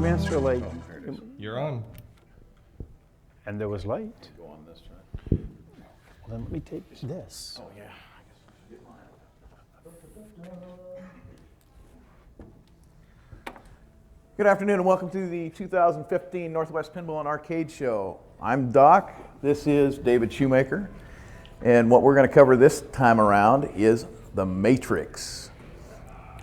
come answer like, You're on. and there was light. Go on this side. Well, then let me take this. Oh, yeah. Good afternoon and welcome to the 2015 Northwest Pinball and Arcade Show. I'm Doc. This is David Shoemaker. And what we're going to cover this time around is the matrix.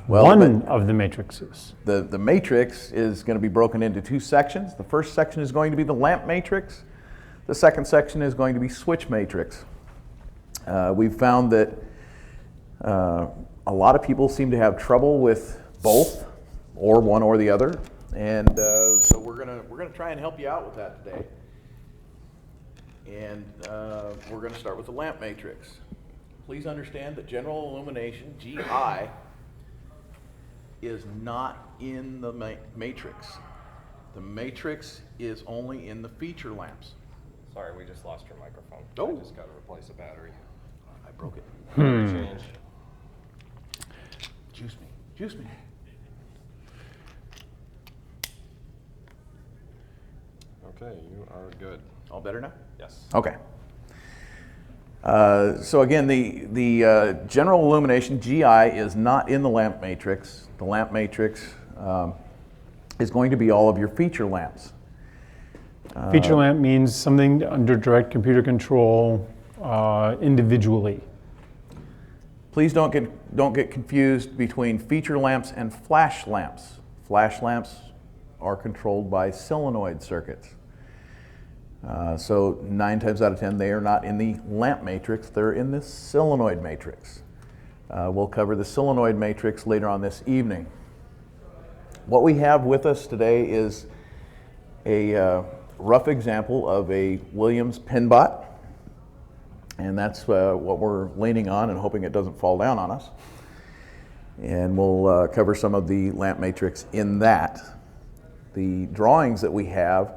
Well, One of the matrices. The matrix is going to be broken into two sections. The first section is going to be the lamp matrix. The second section is going to be switch matrix. We've found that a lot of people seem to have trouble with both, or one or the other, and so we're gonna try and help you out with that today. And we're going to start with the lamp matrix. Please understand that general illumination (GI) is not in the matrix. The matrix is only in the feature lamps. Sorry, we just lost your microphone. Oh. I just got to replace a battery. I broke it. Change. Juice me. Juice me. Okay, you are good. All better now? Yes. Okay. So again, the general illumination (GI) is not in the lamp matrix. The lamp matrix is going to be all of your feature lamps. Feature lamp means something under direct computer control individually. Please don't get confused between feature lamps and flash lamps. Flash lamps are controlled by solenoid circuits. So 9 times out of 10, they are not in the lamp matrix, they're in the solenoid matrix. We'll cover the solenoid matrix later on this evening. What we have with us today is a rough example of a Williams Pinbot, and that's what we're leaning on and hoping it doesn't fall down on us. And we'll cover some of the lamp matrix in that. The drawings that we have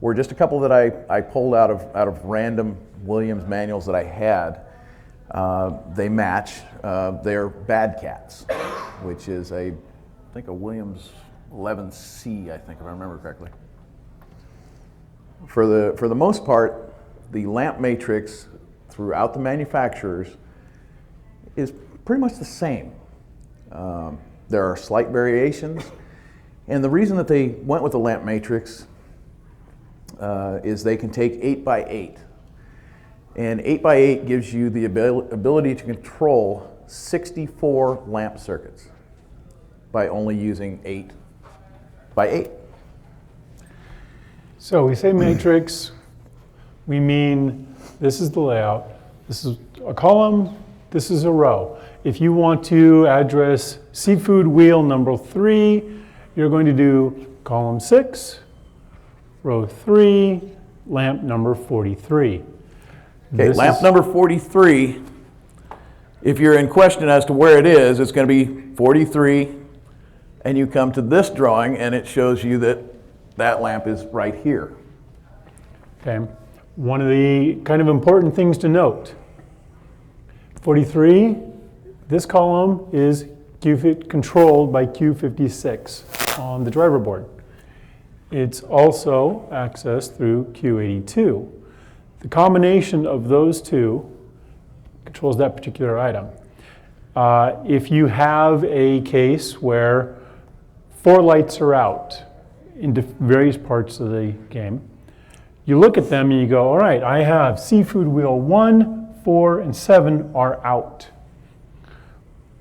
were just a couple that I pulled out of random Williams manuals that I had. They match. They're Bad Cats, which is I think a Williams 11C, I think, if I remember correctly. For the most part, the lamp matrix throughout the manufacturers is pretty much the same. There are slight variations, and the reason that they went with the lamp matrix is they can take 8x8, and 8x8 gives you the ability to control 64 lamp circuits by only using 8x8. So we say matrix, we mean this is the layout, this is a column, this is a row. If you want to address seafood wheel number 3, you're going to do column 6, row 3, lamp number 43. Okay, lamp number 43, if you're in question as to where it is, it's going to be 43, and you come to this drawing and it shows you that that lamp is right here. Okay, one of the kind of important things to note, 43, this column is controlled by Q56 on the driver board. It's also accessed through Q82. The combination of those two controls that particular item. If you have a case where 4 lights are out in various parts of the game, you look at them and you go, all right, I have seafood wheel 1, 4, and 7 are out.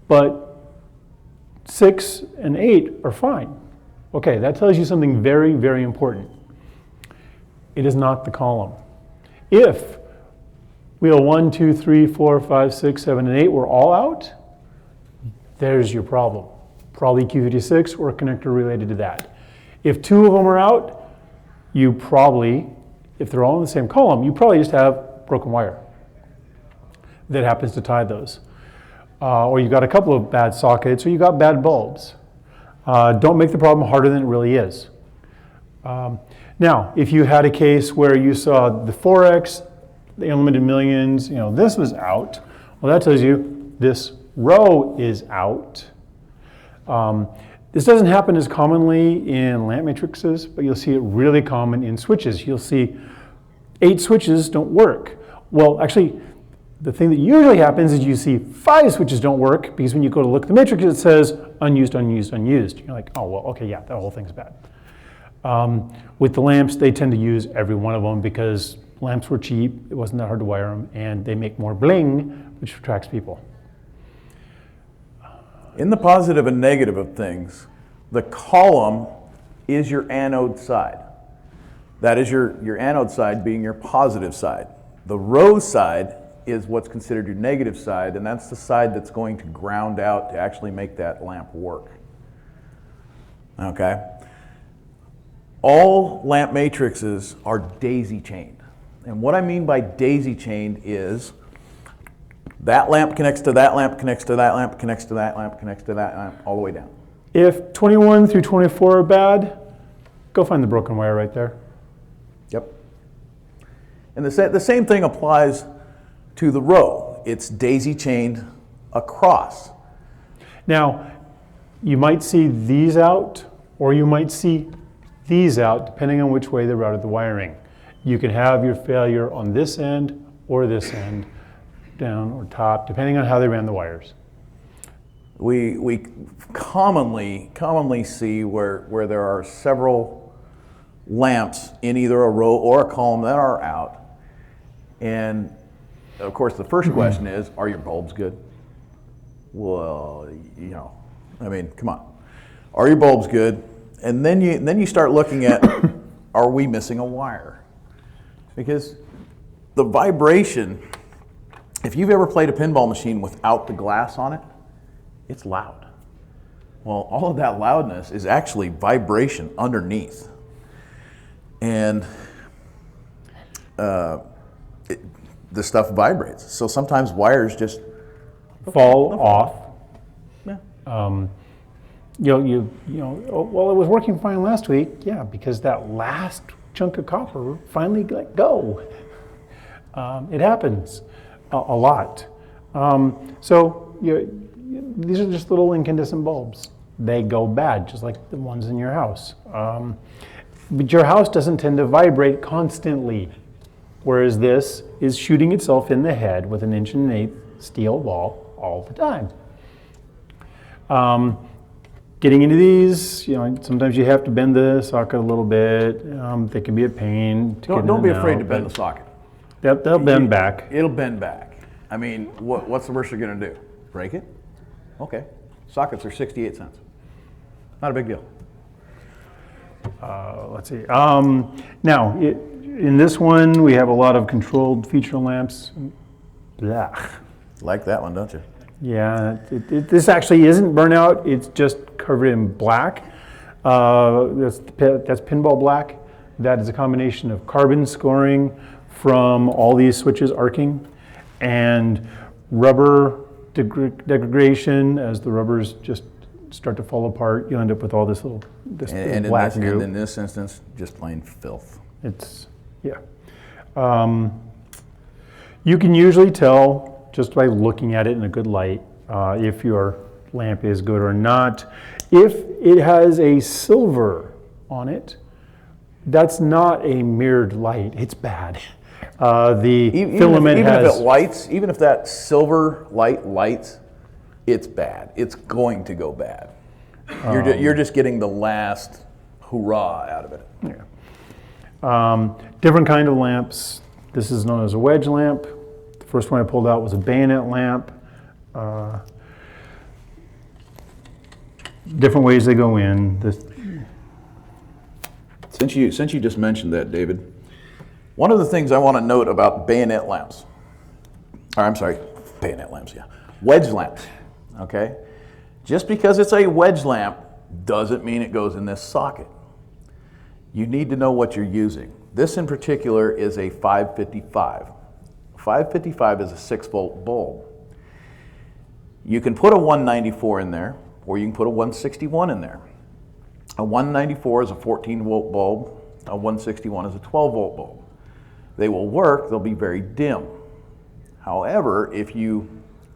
But 6 and 8 are fine. Okay, that tells you something very, very important. It is not the column. If wheel 1, 2, 3, 4, 5, 6, 7, and 8 were all out, there's your problem. Probably Q56 or a connector related to that. If 2 of them are out, you probably, if they're all in the same column, you probably just have broken wire that happens to tie those. Or you got a couple of bad sockets, or you got bad bulbs. Don't make the problem harder than it really is. Now, if you had a case where you saw the 4X, the unlimited millions, this was out, well, that tells you this row is out. This doesn't happen as commonly in lamp matrices, but you'll see it really common in switches. You'll see 8 switches don't work. Well, actually, the thing that usually happens is you see 5 switches don't work, because when you go to look at the matrix, it says unused, unused, unused. You're like, oh, well, okay, yeah, that whole thing's bad. With the lamps, they tend to use every one of them because lamps were cheap, it wasn't that hard to wire them, and they make more bling, which attracts people. In the positive and negative of things, the column is your anode side. That is your anode side being your positive side. The row side is what's considered your negative side, and that's the side that's going to ground out to actually make that lamp work. Okay? All lamp matrices are daisy chained. And what I mean by daisy chained is that lamp connects to that lamp, connects to that lamp, connects to that lamp, connects to that lamp, all the way down. If 21 through 24 are bad, go find the broken wire right there. Yep. And the same thing applies to the row. It's daisy chained across. Now, you might see these out, or you might see these out, depending on which way they routed the wiring. You can have your failure on this end or this end, down or top, depending on how they ran the wires. We commonly see where there are several lamps in either a row or a column that are out. And of course, the first question is, are your bulbs good? Well, you know, I mean, come on. Are your bulbs good? And then you start looking at, are we missing a wire? Because the vibration, if you've ever played a pinball machine without the glass on it, it's loud. Well, all of that loudness is actually vibration underneath. And the stuff vibrates. So sometimes wires just fall off. Yeah. You know, oh, well, it was working fine last week. Yeah, because that last chunk of copper finally let go. It happens a lot. So these are just little incandescent bulbs. They go bad, just like the ones in your house. But your house doesn't tend to vibrate constantly, whereas this is shooting itself in the head with an 1.125" steel ball all the time. Getting into these, you know, sometimes you have to bend the socket a little bit. They can be a pain to get in Don't be and afraid out, to bend but the socket. They'll bend back. It'll bend back. I mean, what's the worst you're going to do? Break it? Okay. Sockets are 68 cents. Not a big deal. Let's see. Now, in this one, we have a lot of controlled feature lamps. Blah. Like that one, don't you? Yeah, this actually isn't burnout. It's just covered in black. That's pinball black. That is a combination of carbon scoring from all these switches arcing and rubber degradation. As the rubbers just start to fall apart, you end up with all this little black goo. And in this instance, just plain filth. It's, yeah. You can usually tell just by looking at it in a good light if your lamp is good or not. If it has a silver on it, that's not a mirrored light. It's bad. Filament has... Even if that silver light lights, it's bad. It's going to go bad. You're just getting the last hurrah out of it. Yeah. Different kind of lamps. This is known as a wedge lamp. The first one I pulled out was a bayonet lamp. Different ways they go in. Since you just mentioned that, David, one of the things I want to note about bayonet lamps, wedge lamps, okay? Just because it's a wedge lamp doesn't mean it goes in this socket. You need to know what you're using. This in particular is a 555. 555 is a 6-volt bulb. You can put a 194 in there, or you can put a 161 in there. A 194 is a 14-volt bulb. A 161 is a 12-volt bulb. They will work. They'll be very dim. However, if you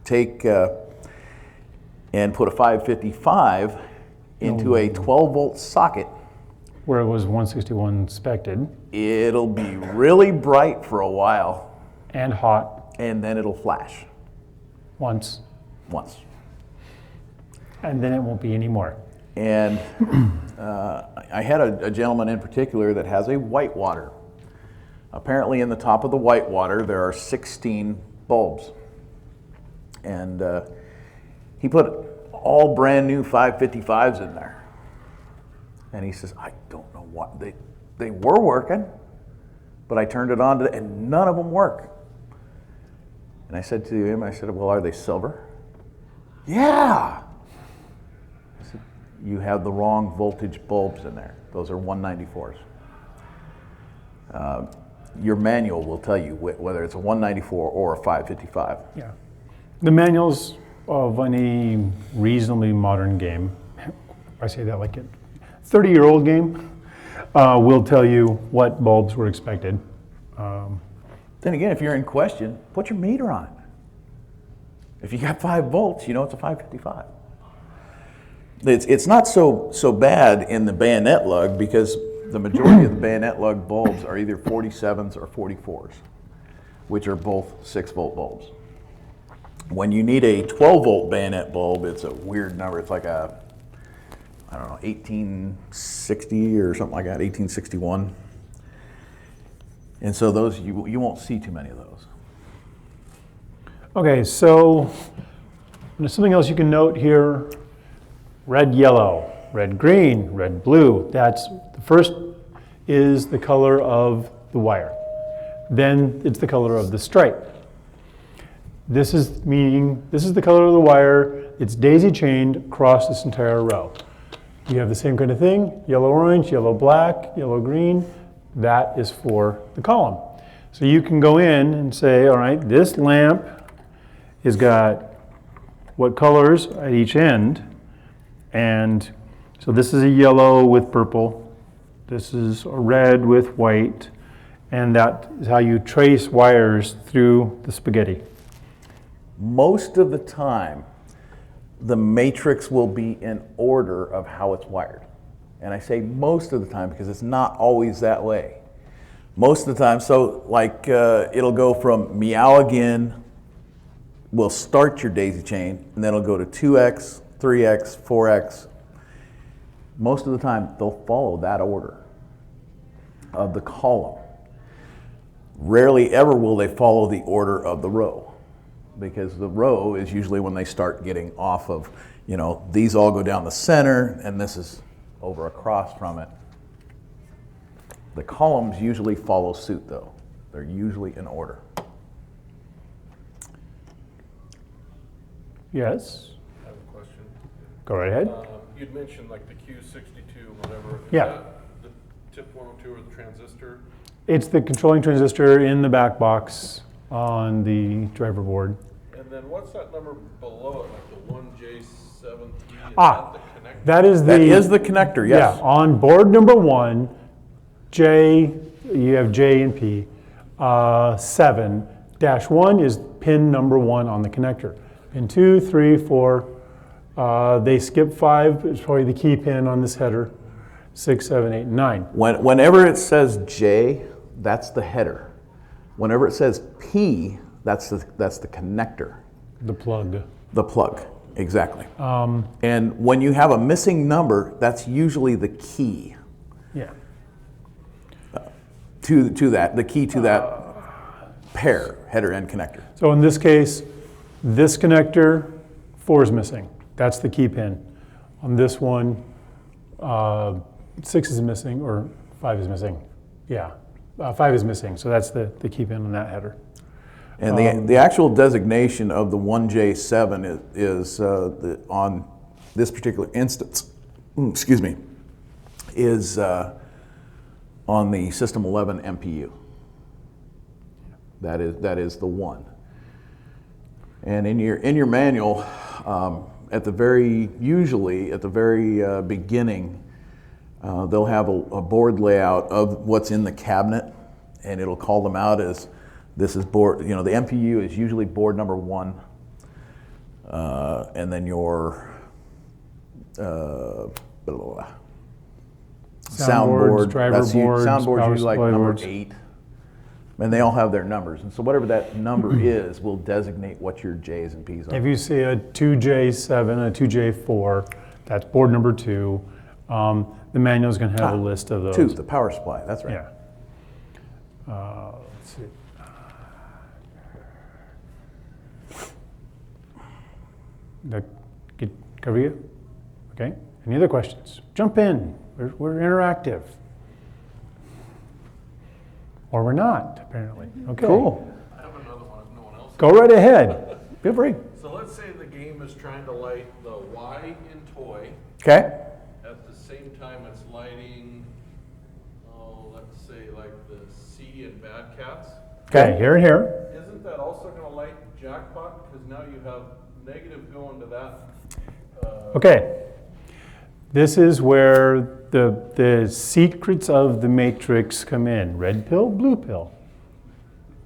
take and put a 555 into a 12-volt socket, Where it was 161 expected, it'll be really bright for a while, and hot and then it'll flash once, once. and then it won't be anymore. And I had a gentleman in particular that has a whitewater. Apparently in the top of the whitewater there are 16 bulbs. And he put all brand new 555s in there. And he says, I don't know what, they were working, but I turned it on today and none of them work. And I said to him, well, are they silver? Yeah. I said, you have the wrong voltage bulbs in there. Those are 194s. Your manual will tell you whether it's a 194 or a 555. Yeah. The manuals of any reasonably modern game, I say that like a 30-year-old game, will tell you what bulbs were expected. Then again, if you're in question, put your meter on it. If you got 5 volts, you know it's a 555. It's not so bad in the bayonet lug because the majority of the bayonet lug bulbs are either 47s or 44s, which are both 6-volt bulbs. When you need a 12-volt bayonet bulb, it's a weird number. It's like a, I don't know, 1860 or something like that, 1861. And so those, you won't see too many of those. Okay, so there's something else you can note here. Red, yellow, red, green, red, blue. That's the first is the color of the wire. Then it's the color of the stripe. This is meaning, this is the color of the wire. It's daisy chained across this entire row. You have the same kind of thing, yellow, orange, yellow, black, yellow, green. That is for the column. So you can go in and say, all right, this lamp has got what colors at each end. And so this is a yellow with purple. This is a red with white. And that is how you trace wires through the spaghetti. Most of the time, the matrix will be in order of how it's wired. And I say most of the time because it's not always that way. Most of the time, so like it'll go from meow again, will start your daisy chain, and then it'll go to 2x, 3x, 4x. Most of the time, they'll follow that order of the column. Rarely ever will they follow the order of the row, because the row is usually when they start getting off of, you know, these all go down the center, and this is over across from it. The columns usually follow suit, though. They're usually in order. Yes, I have a question. go right ahead. You'd mentioned like the Q62, whatever. Is Yeah. that the tip 102 or the transistor? It's the controlling transistor in the back box on the driver board. And then what's that number below it, like the 1J73? Is Ah, that the connector? That is That is the connector, yes. Yeah, on board number 1, J, you have J and P. 7-1 is pin number 1 on the connector. Pin 2, 3, 4, they skip 5, it's probably the key pin on this header. 6, 7, 8, 9. Whenever it says J, that's the header. Whenever it says P, that's the connector, The plug. the plug, exactly. And when you have a missing number, that's usually the key Yeah. to that, the key to that pair, header and connector. So in this case, this connector, 4 is missing. That's the key pin. On this one, 6 is missing, or 5 is missing. Yeah, 5 is missing, so that's the key pin on that header. And the actual designation of the 1J7 is on this particular instance, excuse me, is on the System 11 MPU. That is the one. And in your manual, usually at the very beginning, they'll have a board layout of what's in the cabinet, and it'll call them out as this is board. You know, the MPU is usually board number 1, and then your blah, blah, blah. Soundboards, driver That's boards, soundboards power usually like supply number boards. 8. And they all have their numbers. And so whatever that number is will designate what your J's and P's are. If you see a 2J7, a 2J4, that's board number 2. The manual's going to have a list of those. 2, the power supply, that's right. Yeah. Let's see. That cover you? Okay. Any other questions? Jump in. We're interactive. Or we're not, apparently. Okay. Cool. I have another one if no one else. Go right ahead. Feel free. So let's say the game is trying to light the Y in toy. Okay. At the same time it's lighting, let's say like the C in Bad Cats. Okay, here and here. Isn't that also gonna light Jackpot? Because now you have negative going to that. Okay. This is where the secrets of the matrix come in. Red pill, blue pill.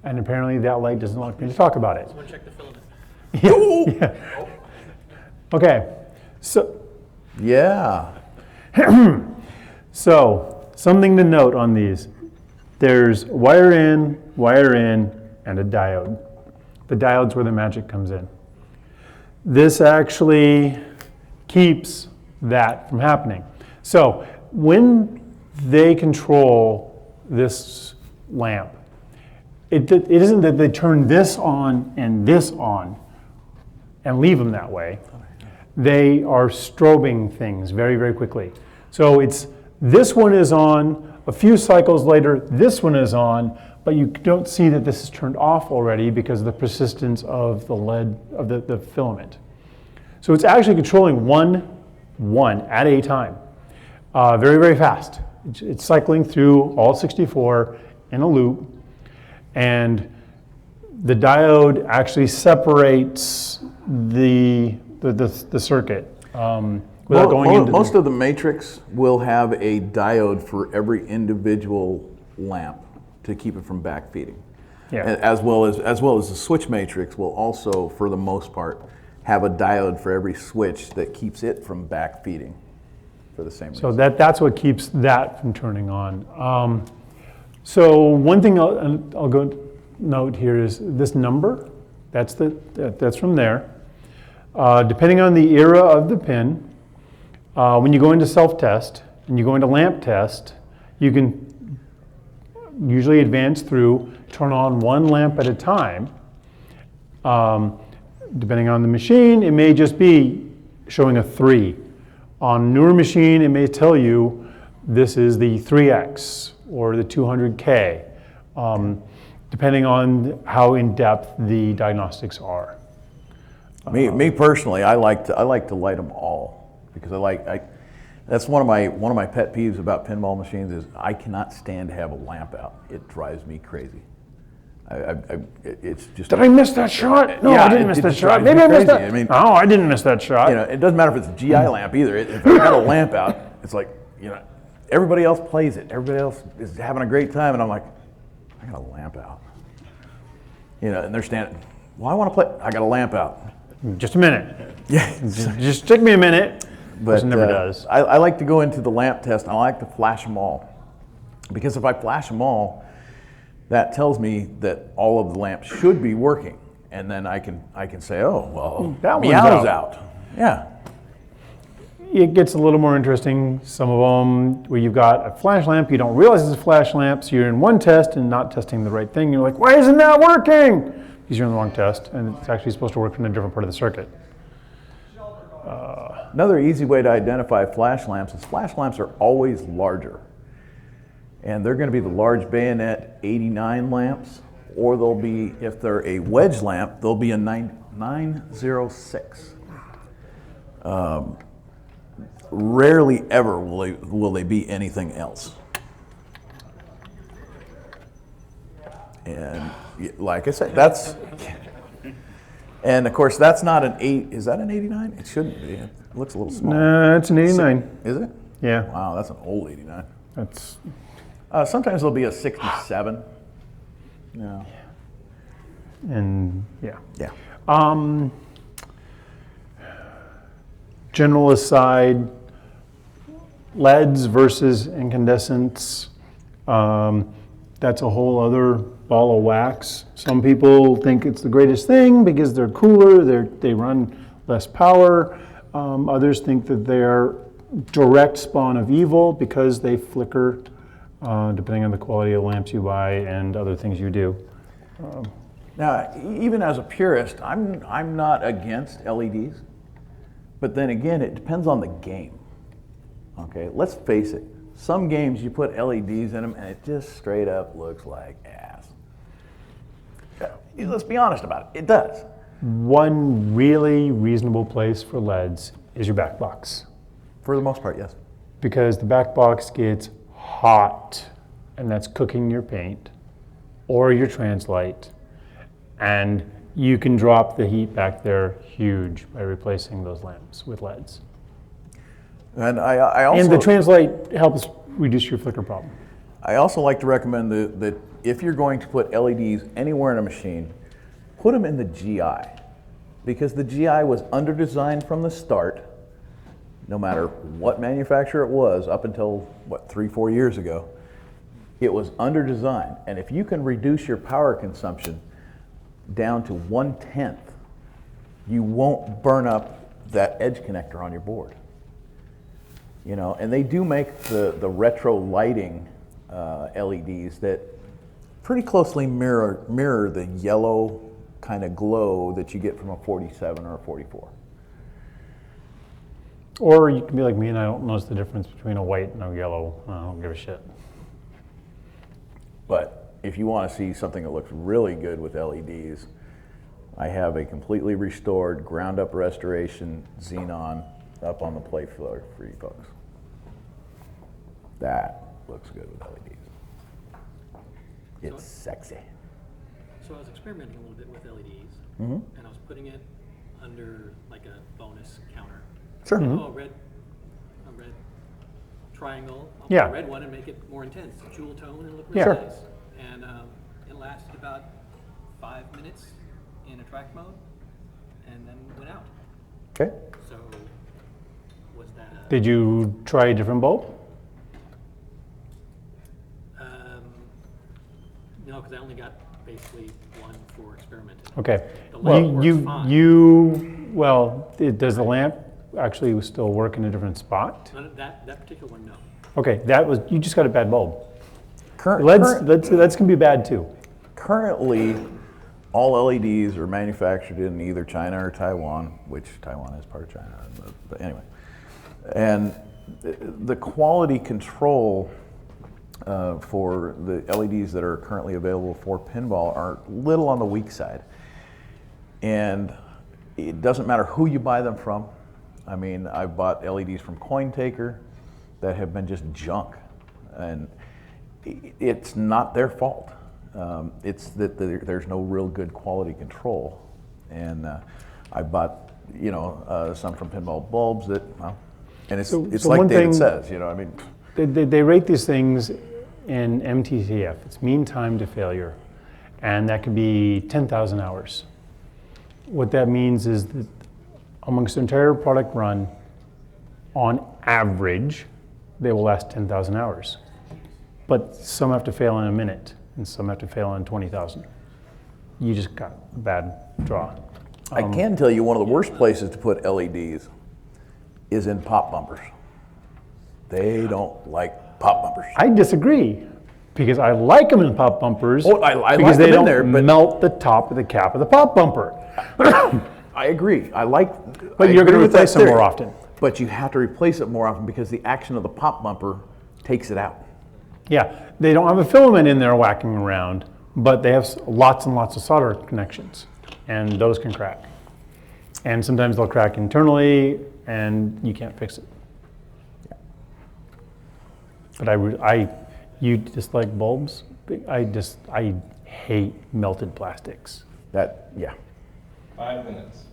And apparently that light doesn't like me to talk about it. Someone check the filament. Yeah. Okay. So, Yeah. so something to note on these. There's wire in, and a diode. The diode's where the magic comes in. This actually keeps that from happening. So when they control this lamp, it isn't that they turn this on and leave them that way. They are strobing things very, very quickly. So it's this one is on, a few cycles later, this one is on, but you don't see that this is turned off already because of the persistence of the lead, of the filament. So it's actually controlling one at a time, very, very fast. It's cycling through all 64 in a loop, and the diode actually separates the circuit. Without going into most of the matrix will have a diode for every individual lamp to keep it from backfeeding. Yeah. As well as the switch matrix will also, for the most part, have a diode for every switch that keeps it from backfeeding for the same reason. So that's what keeps that from turning on. So one thing I'll go note here is this number. That's from there. Depending on the era of the pin, when you go into self-test and you go into lamp test, you can usually advance through, turn on one lamp at a time. Depending on the machine, it may just be showing a 3. On newer machine, it may tell you this is the 3X or the 200K, depending on how in-depth the diagnostics are. Me personally, I like to light them all because that's one of my pet peeves about pinball machines is I cannot stand to have a lamp out. It drives me crazy. It's just. Did I miss that shot? No, Yeah, I didn't it miss that just shot. drives me Maybe I missed crazy. that. I mean- No, I didn't miss that shot. It doesn't matter if it's a GI lamp either. If I got a lamp out, it's like, everybody else plays it. Everybody else is having a great time, and I'm like, I got a lamp out. And they're standing. Well, I want to play. I got a lamp out. Just a minute. Yeah. Just take me a minute. But It never does. I like to go into the lamp test, and I like to flash them all. Because if I flash them all, that tells me that all of the lamps should be working. And then I can say, oh, well, That one's meow's out. out. Yeah. It gets a little more interesting. Some of them where you've got a flash lamp, you don't realize it's a flash lamp, so you're in one test and not testing the right thing. You're like, why isn't that working? Because you're in the wrong test, and it's actually supposed to work in a different part of the circuit. Another easy way to identify flash lamps is flash lamps are always larger. And they're going to be the large bayonet 89 lamps, or they'll be, if they're a wedge lamp, they'll be a 906. Rarely ever will they be anything else. And like I said, and of course that's not an 8, is that an 89? It shouldn't be, it looks a little small. Nah, it's an 89. Is it? Yeah, Wow, that's an old 89. that's Sometimes there'll be a 67. Yeah. and yeah. Yeah. General aside, LEDs versus incandescents, that's a whole other ball of wax. Some people think it's the greatest thing because they're cooler, they run less power. Others think that they're direct spawn of evil because they flicker, depending on the quality of lamps you buy and other things you do. Now, even as a purist, I'm not against LEDs, but then again, it depends on the game. Okay, let's face it. Some games you put LEDs in them and it just straight up looks like ass. Let's be honest about it, it does. One really reasonable place for LEDs is your back box, For the most part, yes. because the back box gets hot, and that's cooking your paint or your translite, and you can drop the heat back there huge by replacing those lamps with LEDs. And I also... And the translite helps reduce your flicker problem. I also like to recommend that if you're going to put LEDs anywhere in a machine, put them in the GI, because the GI was under-designed from the start, no matter what manufacturer it was, up until, what, 3-4 years ago. It was under-designed, and if you can reduce your power consumption down to 1/10, you won't burn up that edge connector on your board. You know, and they do make the retro lighting LEDs that pretty closely mirror the yellow kind of glow that you get from a 47 or a 44. Or you can be like me and I don't notice the difference between a white and a yellow. I don't give a shit. But if you want to see something that looks really good with LEDs, I have a completely restored, ground up restoration xenon up on the play floor for you folks. That looks good with LEDs. It's sexy. So I was experimenting a little bit with LEDs, Mm-hmm. and I was putting it under like a bonus counter. Sure. Oh, a red triangle. I'll Yeah. put a red one and make it more intense, jewel tone, and look really Yeah. nice. And it lasted about 5 minutes in attract mode, and then went out. Okay. So was that a? Did you try a different bulb? No, because I only got basically one for experimenting. Okay. The lamp works fine. Does the lamp actually still work in a different spot? That particular one, no. Okay, you just got a bad bulb. Currently, LEDs can be bad too. all LEDs are manufactured in either China or Taiwan, which Taiwan is part of China, but anyway. And the quality control for the LEDs that are currently available for pinball are a little on the weak side. And it doesn't matter who you buy them from. I mean, I've bought LEDs from CoinTaker that have been just junk. And it's not their fault. It's that there's no real good quality control. And I bought, some from Pinball Bulbs that, well, and it's So like one David thing- says, I mean. They rate these things in MTTF. It's mean time to failure. And that could be 10,000 hours. What that means is that amongst the entire product run, on average, they will last 10,000 hours. But some have to fail in a minute, and some have to fail in 20,000. You just got a bad draw. I can tell you one of the worst places to put LEDs is in pop bumpers. They don't like pop bumpers. I disagree, because I like them in pop bumpers. Oh, I like because them they in don't there, but- melt the top of the cap of the pop bumper. I agree. But you're going to replace them more often. But you have to replace it more often because the action of the pop bumper takes it out. Yeah, they don't have a filament in there whacking around, but they have lots and lots of solder connections, and those can crack. And sometimes they'll crack internally, and you can't fix it. But you dislike bulbs? I hate melted plastics. Yeah. 5 minutes.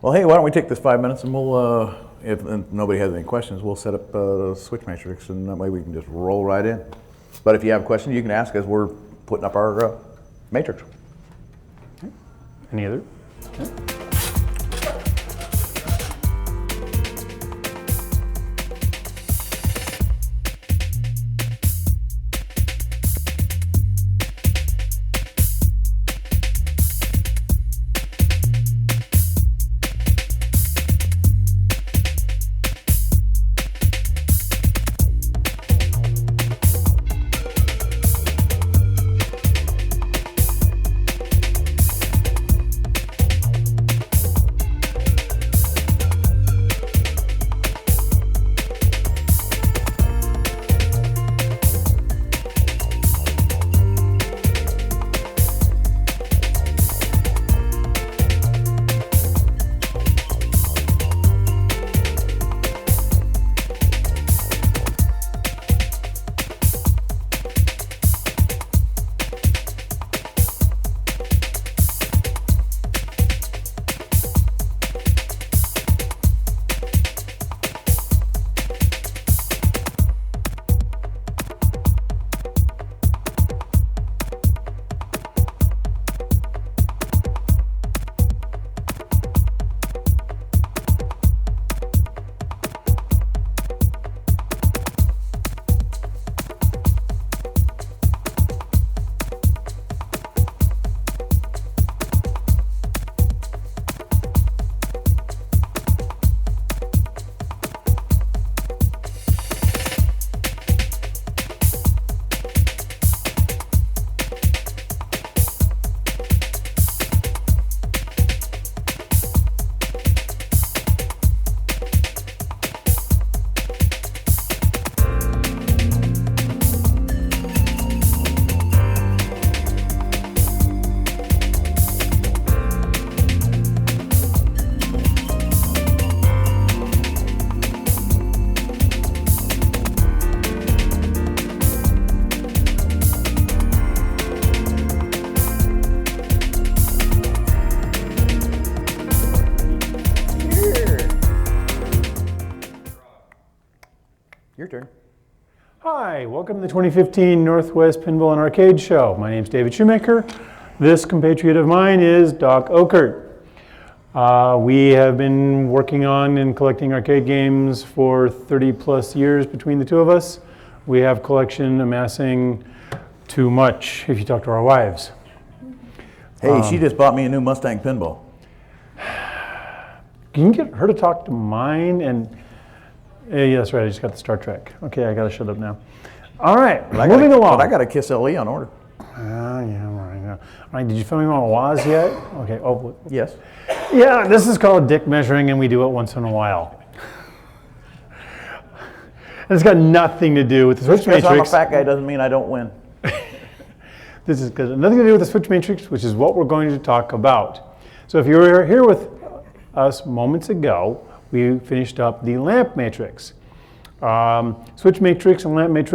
Well, hey, why don't we take this 5 minutes and we'll, if nobody has any questions, we'll set up the switch matrix, and that way we can just roll right in. But if you have questions, you can ask as we're putting up our matrix. Any other? Okay. turn. Hi, welcome to the 2015 Northwest Pinball and Arcade Show. My name's David Shoemaker. This compatriot of mine is Doc Okert. We have been working on and collecting arcade games for 30 plus years between the two of us. We have collection amassing too much if you talk to our wives. Hey, she just bought me a new Mustang pinball. Can you get her to talk to mine? And yeah, that's right, I just got the Star Trek. Okay, I gotta shut up now. All right, moving along. But I got a Kiss LE on order. Yeah, right. Yeah. All right, did you film him on WAS yet? Okay, oh. Yes. Yeah, this is called dick measuring, and we do it once in a while. And it's got nothing to do with the switch Because matrix. I'm a fat guy doesn't mean I don't win. This is got nothing to do with the switch matrix, which is what we're going to talk about. So if you were here with us moments ago, we finished up the lamp matrix. Switch matrix and lamp matrix